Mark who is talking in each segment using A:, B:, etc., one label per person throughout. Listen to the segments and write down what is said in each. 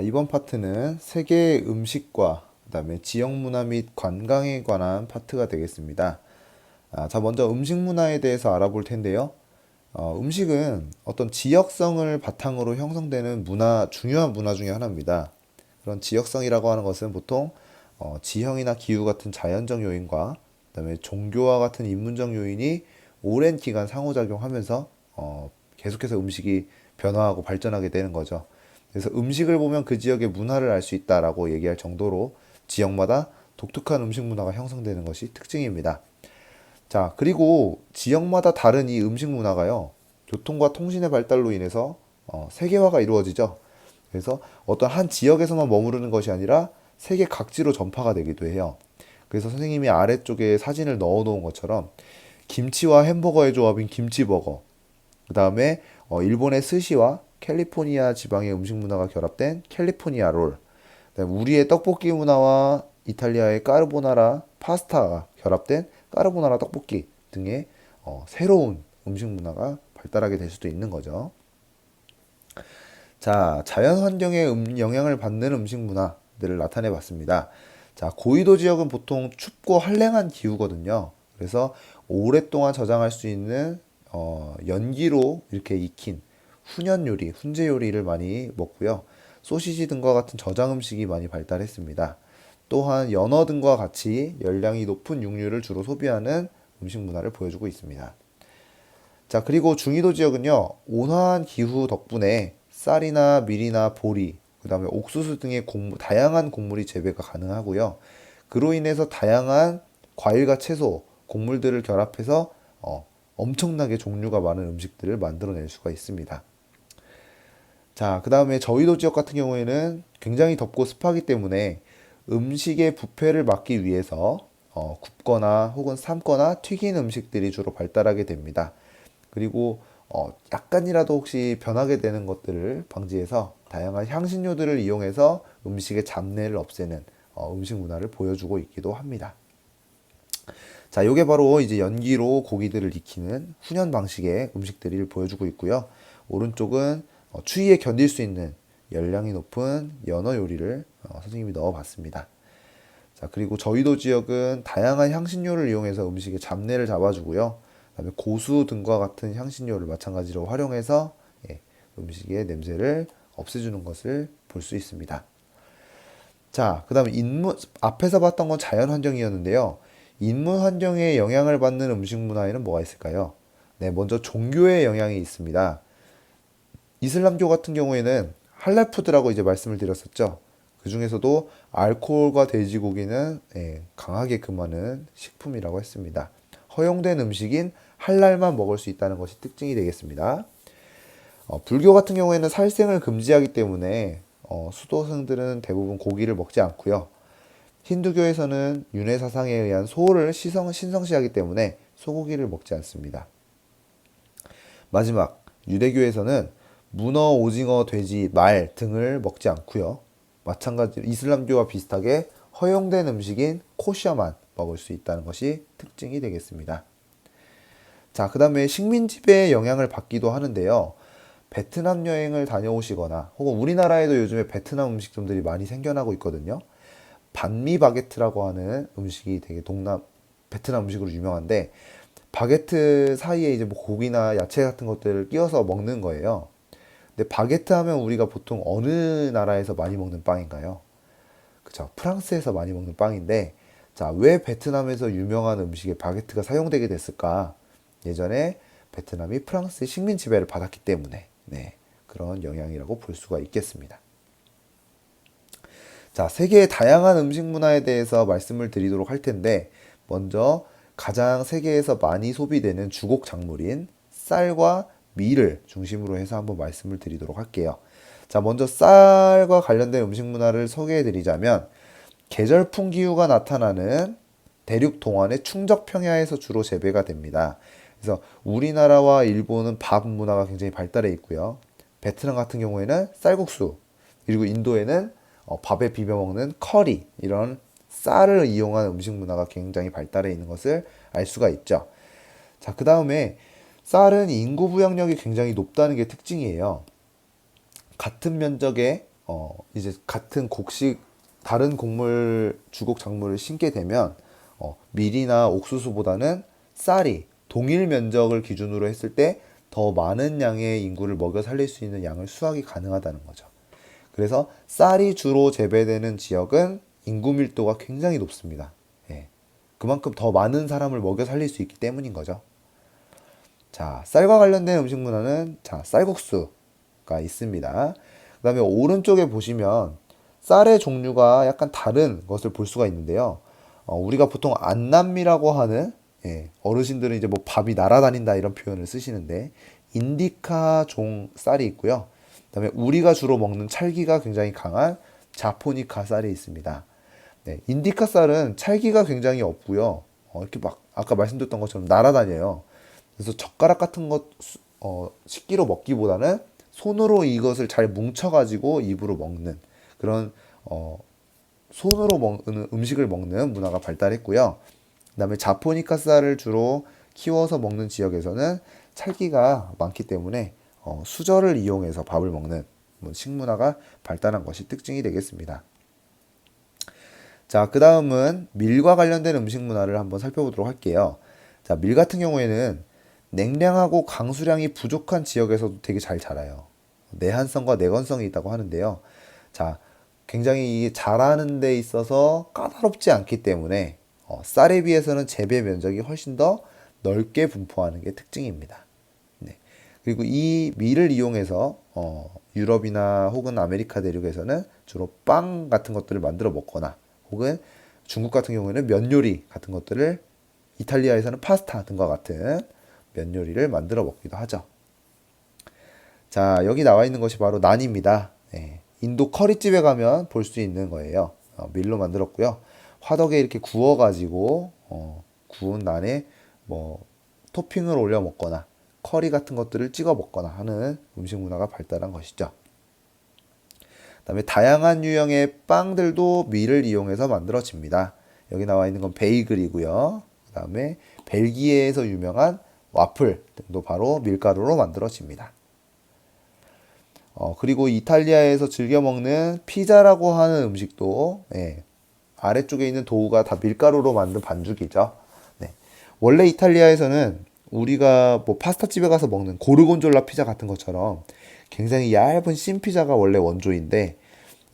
A: 이번 파트는 세계 음식과 그다음에 지역 문화 및 관광에 관한 파트가 되겠습니다. 자, 먼저 음식 문화에 대해서 알아볼 텐데요. 음식은 어떤 지역성을 바탕으로 형성되는 중요한 문화 중에 하나입니다. 그런 지역성이라고 하는 것은 보통 지형이나 기후 같은 자연적 요인과 그다음에 종교와 같은 인문적 요인이 오랜 기간 상호작용하면서 계속해서 음식이 변화하고 발전하게 되는 거죠. 그래서 음식을 보면 그 지역의 문화를 알 수 있다라고 얘기할 정도로 지역마다 독특한 음식 문화가 형성되는 것이 특징입니다. 자, 그리고 지역마다 다른 이 음식 문화가요, 교통과 통신의 발달로 인해서 세계화가 이루어지죠. 그래서 어떤 한 지역에서만 머무르는 것이 아니라 세계 각지로 전파가 되기도 해요. 그래서 선생님이 아래쪽에 사진을 넣어 놓은 것처럼 김치와 햄버거의 조합인 김치버거, 그 다음에 일본의 스시와 캘리포니아 지방의 음식 문화가 결합된 캘리포니아 롤, 그다음에 우리의 떡볶이 문화와 이탈리아의 까르보나라 파스타가 결합된 까르보나라 떡볶이 등의 새로운 음식 문화가 발달하게 될 수도 있는 거죠. 자, 자연 환경에 영향을 받는 음식 문화들을 나타내 봤습니다. 자, 고위도 지역은 보통 춥고 한랭한 기후거든요. 그래서 오랫동안 저장할 수 있는 연기로 이렇게 익힌 훈연 요리, 훈제 요리를 많이 먹고요. 소시지 등과 같은 저장 음식이 많이 발달했습니다. 또한 연어 등과 같이 열량이 높은 육류를 주로 소비하는 음식 문화를 보여주고 있습니다. 자, 그리고 중위도 지역은요, 온화한 기후 덕분에 쌀이나 밀이나 보리, 그 다음에 옥수수 등의 다양한 곡물이 재배가 가능하고요. 그로 인해서 다양한 과일과 채소, 곡물들을 결합해서 엄청나게 종류가 많은 음식들을 만들어낼 수가 있습니다. 자, 그 다음에 저위도 지역 같은 경우에는 굉장히 덥고 습하기 때문에 음식의 부패를 막기 위해서 굽거나 혹은 삶거나 튀긴 음식들이 주로 발달하게 됩니다. 그리고 약간이라도 혹시 변하게 되는 것들을 방지해서 다양한 향신료들을 이용해서 음식의 잡내를 없애는 음식 문화를 보여주고 있기도 합니다. 자, 요게 바로 이제 연기로 고기들을 익히는 훈연 방식의 음식들을 보여주고 있고요. 오른쪽은 추위에 견딜 수 있는 열량이 높은 연어 요리를 선생님이 넣어봤습니다. 자, 그리고 저위도 지역은 다양한 향신료를 이용해서 음식의 잡내를 잡아주고요. 그다음에 고수 등과 같은 향신료를 마찬가지로 활용해서 음식의 냄새를 없애주는 것을 볼 수 있습니다. 자, 그다음에 앞에서 봤던 건 자연 환경이었는데요. 인문 환경에 영향을 받는 음식 문화에는 뭐가 있을까요? 네, 먼저 종교의 영향이 있습니다. 이슬람교 같은 경우에는 할랄 푸드라고 이제 말씀을 드렸었죠. 그 중에서도 알코올과 돼지고기는 강하게 금하는 식품이라고 했습니다. 허용된 음식인 할랄만 먹을 수 있다는 것이 특징이 되겠습니다. 불교 같은 경우에는 살생을 금지하기 때문에 수도승들은 대부분 고기를 먹지 않고요. 힌두교에서는 윤회 사상에 의한 소를 신성시하기 때문에 소고기를 먹지 않습니다. 마지막, 유대교에서는 문어, 오징어, 돼지, 말 등을 먹지 않고요. 마찬가지로 이슬람교와 비슷하게 허용된 음식인 코셔만 먹을 수 있다는 것이 특징이 되겠습니다. 자, 그 다음에 식민지배의 영향을 받기도 하는데요. 베트남 여행을 다녀오시거나 혹은 우리나라에도 요즘에 베트남 음식점들이 많이 생겨나고 있거든요. 반미 바게트라고 하는 음식이 되게 베트남 음식으로 유명한데, 바게트 사이에 이제 뭐 고기나 야채 같은 것들을 끼워서 먹는 거예요. 근데 바게트 하면 우리가 보통 어느 나라에서 많이 먹는 빵인가요? 그쵸. 프랑스에서 많이 먹는 빵인데, 자, 왜 베트남에서 유명한 음식에 바게트가 사용되게 됐을까? 예전에 베트남이 프랑스의 식민 지배를 받았기 때문에, 네, 그런 영향이라고 볼 수가 있겠습니다. 자, 세계의 다양한 음식 문화에 대해서 말씀을 드리도록 할 텐데, 먼저 가장 세계에서 많이 소비되는 주곡 작물인 쌀과 밀을 중심으로 해서 한번 말씀을 드리도록 할게요. 자, 먼저 쌀과 관련된 음식 문화를 소개해 드리자면, 계절풍 기후가 나타나는 대륙 동안의 충적 평야에서 주로 재배가 됩니다. 그래서 우리나라와 일본은 밥 문화가 굉장히 발달해 있고요. 베트남 같은 경우에는 쌀국수, 그리고 인도에는 밥에 비벼 먹는 커리, 이런 쌀을 이용한 음식 문화가 굉장히 발달해 있는 것을 알 수가 있죠. 자, 그 다음에 쌀은 인구 부양력이 굉장히 높다는 게 특징이에요. 같은 면적의 이제 같은 곡식 다른 곡물 주곡 작물을 심게 되면 밀이나 옥수수보다는 쌀이 동일 면적을 기준으로 했을 때 더 많은 양의 인구를 먹여 살릴 수 있는 양을 수확이 가능하다는 거죠. 그래서 쌀이 주로 재배되는 지역은 인구 밀도가 굉장히 높습니다. 예. 그만큼 더 많은 사람을 먹여 살릴 수 있기 때문인 거죠. 자, 쌀과 관련된 음식 문화는 자, 쌀국수가 있습니다. 그다음에 오른쪽에 보시면 쌀의 종류가 약간 다른 것을 볼 수가 있는데요. 우리가 보통 안남미라고 하는 어르신들은 이제 뭐 밥이 날아다닌다 이런 표현을 쓰시는데 인디카 종 쌀이 있고요. 그다음에 우리가 주로 먹는 찰기가 굉장히 강한 자포니카 쌀이 있습니다. 네, 인디카 쌀은 찰기가 굉장히 없고요. 이렇게 막 아까 말씀드렸던 것처럼 날아다녀요. 그래서 젓가락 같은 것 식기로 먹기보다는 손으로 이것을 잘 뭉쳐가지고 입으로 먹는 그런 손으로 먹는 음식을 먹는 문화가 발달했고요. 그다음에 자포니카 쌀을 주로 키워서 먹는 지역에서는 찰기가 많기 때문에 수저를 이용해서 밥을 먹는 식문화가 발달한 것이 특징이 되겠습니다. 자, 그 다음은 밀과 관련된 음식 문화를 한번 살펴보도록 할게요. 자, 밀 같은 경우에는 냉량하고 강수량이 부족한 지역에서도 되게 잘 자라요. 내한성과 내건성이 있다고 하는데요. 자, 굉장히 이 자라는 데 있어서 까다롭지 않기 때문에 쌀에 비해서는 재배 면적이 훨씬 더 넓게 분포하는 게 특징입니다. 네. 그리고 이 밀을 이용해서 유럽이나 혹은 아메리카 대륙에서는 주로 빵 같은 것들을 만들어 먹거나 혹은 중국 같은 경우에는 면 요리 같은 것들을 이탈리아에서는 파스타 등과 같은 면 요리를 만들어 먹기도 하죠. 자, 여기 나와 있는 것이 바로 난입니다. 네. 인도 커리집에 가면 볼 수 있는 거예요. 밀로 만들었고요. 화덕에 이렇게 구워가지고 구운 난에 뭐 토핑을 올려 먹거나 커리 같은 것들을 찍어 먹거나 하는 음식 문화가 발달한 것이죠. 그다음에 다양한 유형의 빵들도 밀을 이용해서 만들어집니다. 여기 나와 있는 건 베이글이고요. 그다음에 벨기에에서 유명한 와플 등도 바로 밀가루로 만들어집니다. 그리고 이탈리아에서 즐겨 먹는 피자라고 하는 음식도 아래쪽에 있는 도우가 다 밀가루로 만든 반죽이죠. 네. 원래 이탈리아에서는 우리가 뭐 파스타집에 가서 먹는 고르곤졸라 피자 같은 것처럼 굉장히 얇은 씬 피자가 원래 원조인데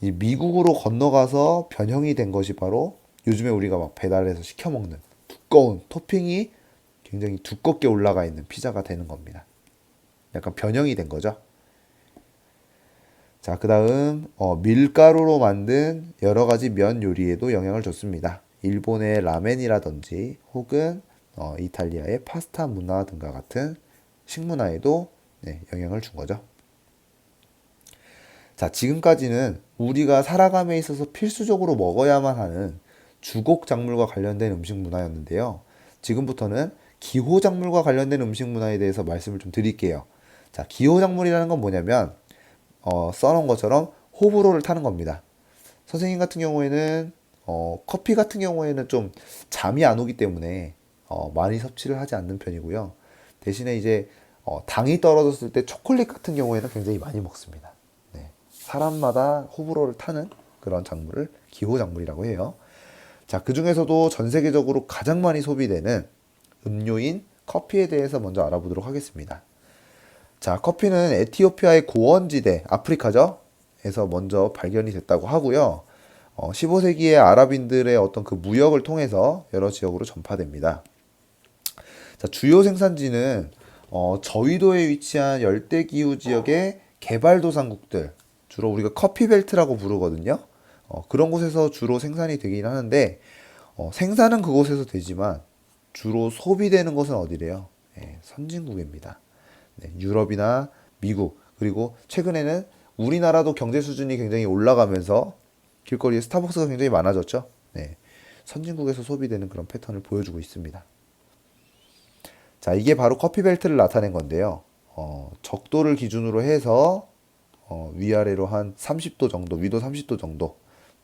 A: 이 미국으로 건너가서 변형이 된 것이 바로 요즘에 우리가 막 배달해서 시켜 먹는 두꺼운 토핑이 굉장히 두껍게 올라가 있는 피자가 되는 겁니다. 약간 변형이 된 거죠. 자, 그 다음 밀가루로 만든 여러 가지 면 요리에도 영향을 줬습니다. 일본의 라멘이라든지 혹은 이탈리아의 파스타 문화 등과 같은 식문화에도 영향을 준 거죠. 자, 지금까지는 우리가 살아감에 있어서 필수적으로 먹어야만 하는 주곡 작물과 관련된 음식 문화였는데요. 지금부터는 기호 작물과 관련된 음식 문화에 대해서 말씀을 좀 드릴게요. 자, 기호 작물이라는 건 뭐냐면 써놓은 것처럼 호불호를 타는 겁니다. 선생님 같은 경우에는 커피 같은 경우에는 좀 잠이 안 오기 때문에 많이 섭취를 하지 않는 편이고요. 대신에 이제 당이 떨어졌을 때 초콜릿 같은 경우에는 굉장히 많이 먹습니다. 네. 사람마다 호불호를 타는 그런 작물을 기호 작물이라고 해요. 자, 그 중에서도 전 세계적으로 가장 많이 소비되는 음료인 커피에 대해서 먼저 알아보도록 하겠습니다. 자, 커피는 에티오피아의 고원지대, 아프리카죠? 에서 먼저 발견이 됐다고 하고요. 15세기에 아랍인들의 어떤 그 무역을 통해서 여러 지역으로 전파됩니다. 자, 주요 생산지는 저위도에 위치한 열대기후 지역의 개발도상국들, 주로 우리가 커피벨트라고 부르거든요. 그런 곳에서 주로 생산이 되긴 하는데 생산은 그곳에서 되지만 주로 소비되는 것은 어디래요? 선진국입니다. 네, 유럽이나 미국 그리고 최근에는 우리나라도 경제 수준이 굉장히 올라가면서 길거리에 스타벅스가 굉장히 많아졌죠. 네, 선진국에서 소비되는 그런 패턴을 보여주고 있습니다. 자, 이게 바로 커피벨트를 나타낸 건데요. 적도를 기준으로 해서 위아래로 한 30도 정도, 위도 30도 정도,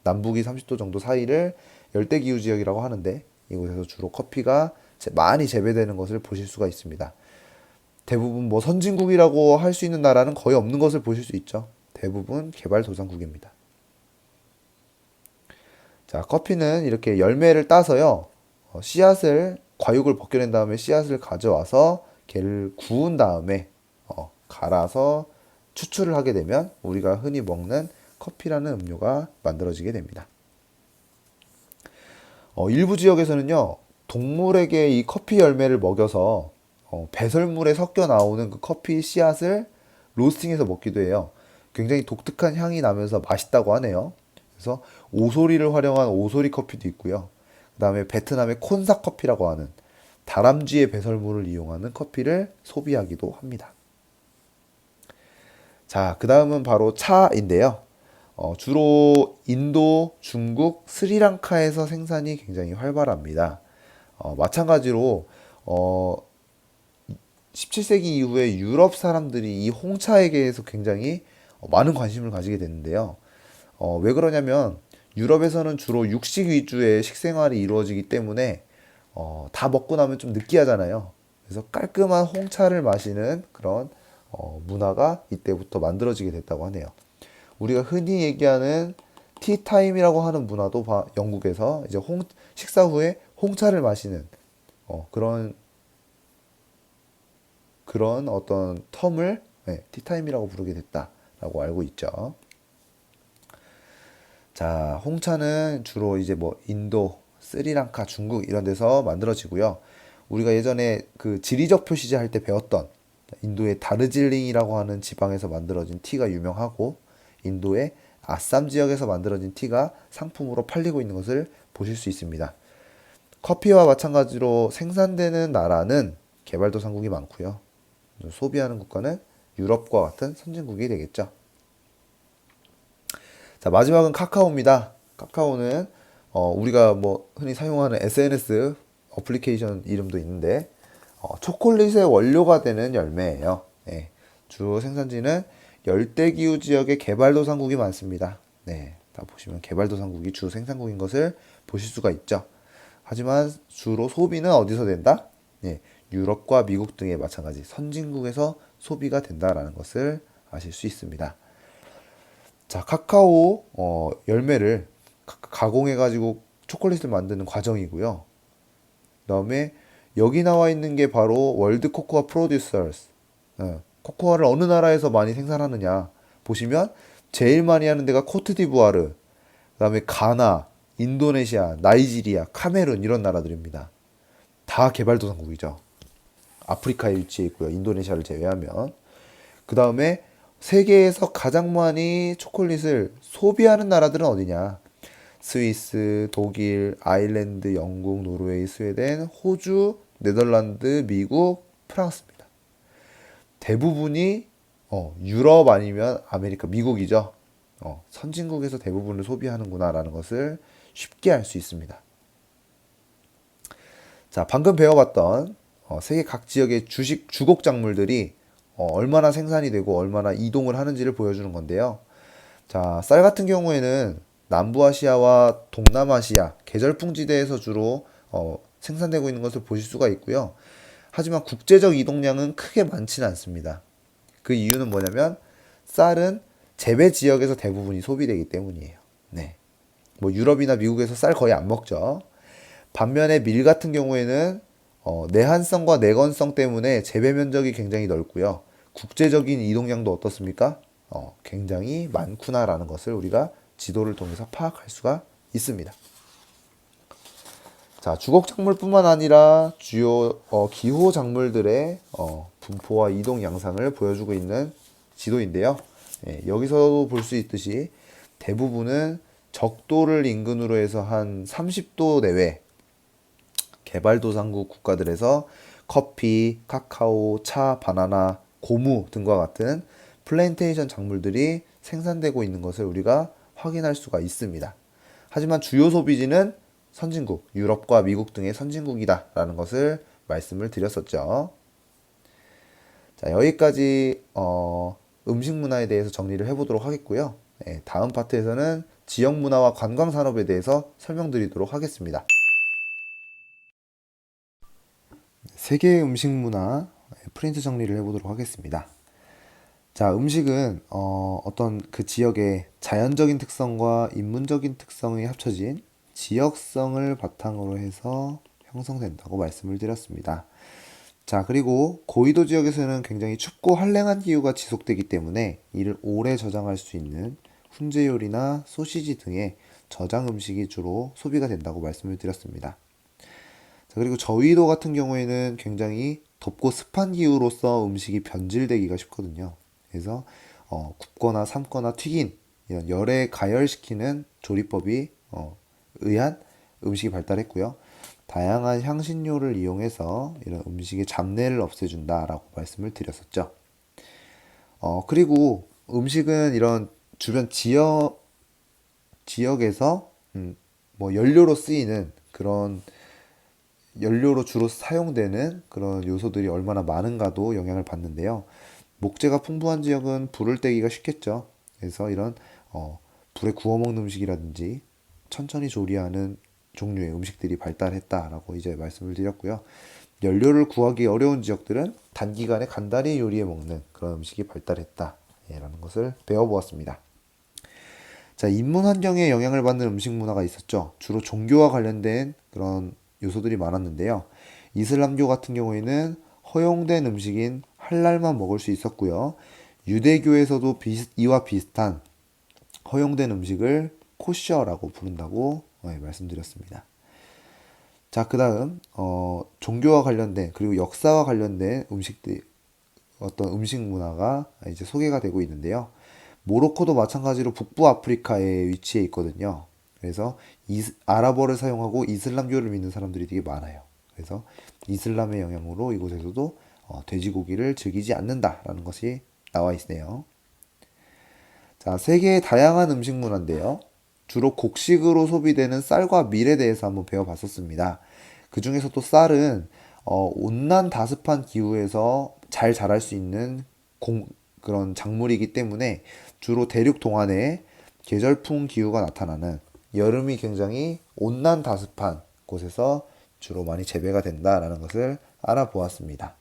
A: 남북이 30도 정도 사이를 열대기후 지역이라고 하는데 이곳에서 주로 커피가 많이 재배되는 것을 보실 수가 있습니다. 대부분 뭐 선진국이라고 할 수 있는 나라는 거의 없는 것을 보실 수 있죠. 대부분 개발도상국입니다. 자, 커피는 이렇게 열매를 따서요, 씨앗을, 과육을 벗겨낸 다음에 씨앗을 가져와서 걔를 구운 다음에 갈아서 추출을 하게 되면 우리가 흔히 먹는 커피라는 음료가 만들어지게 됩니다. 일부 지역에서는요, 동물에게 이 커피 열매를 먹여서 배설물에 섞여 나오는 그 커피 씨앗을 로스팅해서 먹기도 해요. 굉장히 독특한 향이 나면서 맛있다고 하네요. 그래서 오소리를 활용한 오소리 커피도 있고요. 그 다음에 베트남의 콘사 커피라고 하는 다람쥐의 배설물을 이용하는 커피를 소비하기도 합니다. 자, 그 다음은 바로 차인데요. 주로 인도, 중국, 스리랑카에서 생산이 굉장히 활발합니다. 마찬가지로 17세기 이후에 유럽 사람들이 이 홍차에 대해서 굉장히 많은 관심을 가지게 됐는데요. 왜 그러냐면 유럽에서는 주로 육식 위주의 식생활이 이루어지기 때문에 다 먹고 나면 좀 느끼하잖아요. 그래서 깔끔한 홍차를 마시는 그런 문화가 이때부터 만들어지게 됐다고 하네요. 우리가 흔히 얘기하는 티타임이라고 하는 문화도 영국에서 이제 식사 후에 홍차를 마시는 그런 어떤 텀을 티타임이라고 부르게 됐다라고 알고 있죠. 자, 홍차는 주로 이제 뭐 인도, 스리랑카, 중국 이런 데서 만들어지고요. 우리가 예전에 그 지리적 표시제 할 때 배웠던 인도의 다르질링이라고 하는 지방에서 만들어진 티가 유명하고, 인도의 아쌈 지역에서 만들어진 티가 상품으로 팔리고 있는 것을 보실 수 있습니다. 커피와 마찬가지로 생산되는 나라는 개발도상국이 많고요. 소비하는 국가는 유럽과 같은 선진국이 되겠죠. 자, 마지막은 카카오입니다. 카카오는 우리가 뭐 흔히 사용하는 SNS 어플리케이션 이름도 있는데 초콜릿의 원료가 되는 열매예요. 네, 주 생산지는 열대기후 지역의 개발도상국이 많습니다. 네, 다 보시면 개발도상국이 주 생산국인 것을 보실 수가 있죠. 하지만 주로 소비는 어디서 된다? 네, 유럽과 미국 등의 마찬가지 선진국에서 소비가 된다라는 것을 아실 수 있습니다. 자, 카카오 열매를 가공해 가지고 초콜릿을 만드는 과정이고요. 그다음에 여기 나와 있는 게 바로 월드 코코아 프로듀서스. 코코아를 어느 나라에서 많이 생산하느냐 보시면 제일 많이 하는 데가 코트디부아르, 그다음에 가나, 인도네시아, 나이지리아, 카메룬 이런 나라들입니다. 다 개발도상국이죠. 아프리카에 위치해 있고요. 인도네시아를 제외하면. 그 다음에 세계에서 가장 많이 초콜릿을 소비하는 나라들은 어디냐? 스위스, 독일, 아일랜드, 영국, 노르웨이, 스웨덴, 호주, 네덜란드, 미국, 프랑스입니다. 대부분이 유럽 아니면 아메리카, 미국이죠. 선진국에서 대부분을 소비하는구나라는 것을 쉽게 알 수 있습니다. 자, 방금 배워봤던 세계 각 지역의 주곡 작물들이 얼마나 생산이 되고 얼마나 이동을 하는지를 보여주는 건데요. 자, 쌀 같은 경우에는 남부아시아와 동남아시아 계절풍지대에서 주로 생산되고 있는 것을 보실 수가 있고요. 하지만 국제적 이동량은 크게 많지는 않습니다. 그 이유는 뭐냐면 쌀은 재배 지역에서 대부분이 소비되기 때문이에요. 네. 뭐 유럽이나 미국에서 쌀 거의 안 먹죠. 반면에 밀 같은 경우에는 내한성과 내건성 때문에 재배 면적이 굉장히 넓고요. 국제적인 이동량도 어떻습니까? 굉장히 많구나라는 것을 우리가 지도를 통해서 파악할 수가 있습니다. 자, 주곡 작물뿐만 아니라 주요 기호 작물들의 분포와 이동 양상을 보여주고 있는 지도인데요. 여기서도 볼 수 있듯이 대부분은 적도를 인근으로 해서 한 30도 내외 개발도상국 국가들에서 커피, 카카오, 차, 바나나, 고무 등과 같은 플랜테이션 작물들이 생산되고 있는 것을 우리가 확인할 수가 있습니다. 하지만 주요 소비지는 선진국, 유럽과 미국 등의 선진국이다라는 것을 말씀을 드렸었죠. 자, 여기까지 음식 문화에 대해서 정리를 해보도록 하겠고요. 다음 파트에서는 지역 문화와 관광 산업에 대해서 설명드리도록 하겠습니다. 세계 음식 문화 프린트 정리를 해보도록 하겠습니다. 자, 음식은 어떤 그 지역의 자연적인 특성과 인문적인 특성이 합쳐진 지역성을 바탕으로 해서 형성된다고 말씀을 드렸습니다. 자, 그리고 고위도 지역에서는 굉장히 춥고 한랭한 기후가 지속되기 때문에 이를 오래 저장할 수 있는 훈제 요리나 소시지 등의 저장 음식이 주로 소비가 된다고 말씀을 드렸습니다. 자, 그리고 저위도 같은 경우에는 굉장히 덥고 습한 기후로서 음식이 변질되기가 쉽거든요. 그래서 굽거나 삶거나 튀긴 이런 열에 가열시키는 조리법이 의한 음식이 발달했고요. 다양한 향신료를 이용해서 이런 음식의 잡내를 없애준다라고 말씀을 드렸었죠. 그리고 음식은 이런 주변 지역에서 뭐 연료로 쓰이는 그런 연료로 주로 사용되는 그런 요소들이 얼마나 많은가도 영향을 받는데요. 목재가 풍부한 지역은 불을 떼기가 쉽겠죠. 그래서 이런 불에 구워 먹는 음식이라든지 천천히 조리하는 종류의 음식들이 발달했다라고 이제 말씀을 드렸고요. 연료를 구하기 어려운 지역들은 단기간에 간단히 요리해 먹는 그런 음식이 발달했다라는 것을 배워보았습니다. 자, 인문 환경에 영향을 받는 음식 문화가 있었죠. 주로 종교와 관련된 그런 요소들이 많았는데요. 이슬람교 같은 경우에는 허용된 음식인 할랄만 먹을 수 있었고요. 유대교에서도 이와 비슷한 허용된 음식을 코셔라고 부른다고 말씀드렸습니다. 자, 그 다음, 종교와 관련된, 그리고 역사와 관련된 음식들, 어떤 음식 문화가 이제 소개가 되고 있는데요. 모로코도 마찬가지로 북부 아프리카에 위치해 있거든요. 그래서 아랍어를 사용하고 이슬람교를 믿는 사람들이 되게 많아요. 그래서 이슬람의 영향으로 이곳에서도 돼지고기를 즐기지 않는다라는 것이 나와 있네요. 자, 세계의 다양한 음식 문화인데요. 주로 곡식으로 소비되는 쌀과 밀에 대해서 한번 배워봤었습니다. 그 중에서도 쌀은 온난 다습한 기후에서 잘 자랄 수 있는 그런 작물이기 때문에 주로 대륙 동안에 계절풍 기후가 나타나는 여름이 굉장히 온난 다습한 곳에서 주로 많이 재배가 된다라는 것을 알아보았습니다.